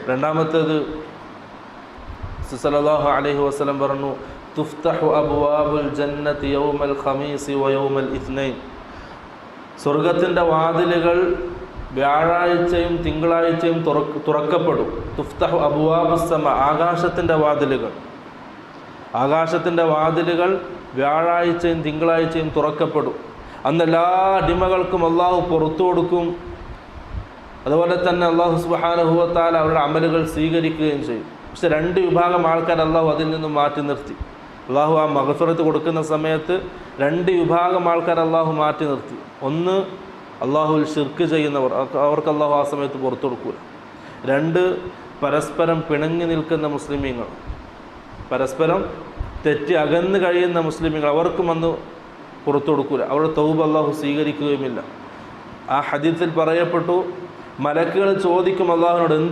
രണ്ടാമത്തേത് സല്ലല്ലാഹു അലൈഹി വസല്ലം പറഞ്ഞു, തുഫ്തഹു അബ്വാബുൽ ജന്നത്തി യൗമൽ ഖമീസി വ യൗമൽ ഇത്നൈൻ. സ്വർഗത്തിൻ്റെ വാതിലുകൾ വ്യാഴാഴ്ചയും തിങ്കളാഴ്ചയും തുറക്കപ്പെടും. തുഫ്തഹു അബ്വാബുസ് സമ, ആകാശത്തിൻ്റെ വാതിലുകൾ വ്യാഴാഴ്ചയും തിങ്കളാഴ്ചയും തുറക്കപ്പെടും. അന്ന് എല്ലാ അടിമകൾക്കും അള്ളാഹു പുറത്തു കൊടുക്കും. അതുപോലെ തന്നെ അള്ളാഹു സുബ്ഹാനഹു വ തആല അവരുടെ അമലുകൾ സ്വീകരിക്കുകയും ചെയ്യും. പക്ഷെ 2 വിഭാഗം ആൾക്കാർ അള്ളാഹു അതിൽ നിന്നും മാറ്റി നിർത്തി. അള്ളാഹു ആ മഗ്ഫിറത്ത് കൊടുക്കുന്ന സമയത്ത് 2 വിഭാഗം ആൾക്കാർ അള്ളാഹു മാറ്റി നിർത്തി. ഒന്ന്, അള്ളാഹുവിൽ ശിർക്ക് ചെയ്യുന്നവർ, അവർക്ക് അള്ളാഹു ആ സമയത്ത് പുറത്തു കൊടുക്കൂല. 2, പരസ്പരം പിണങ്ങി നിൽക്കുന്ന മുസ്ലിമീങ്ങൾ, പരസ്പരം തെറ്റി അകന്ന് കഴിയുന്ന മുസ്ലിമീങ്ങൾ, അവർക്കും അന്ന് പുറത്തു കൊടുക്കൂല. അവരുടെ തൗബ അള്ളാഹു സ്വീകരിക്കുകയുമില്ല. ആ ഹദീസിൽ പറയപ്പെട്ടു, മലക്കുകൾ ചോദിക്കും അള്ളാഹുവിനോട്, എന്ത്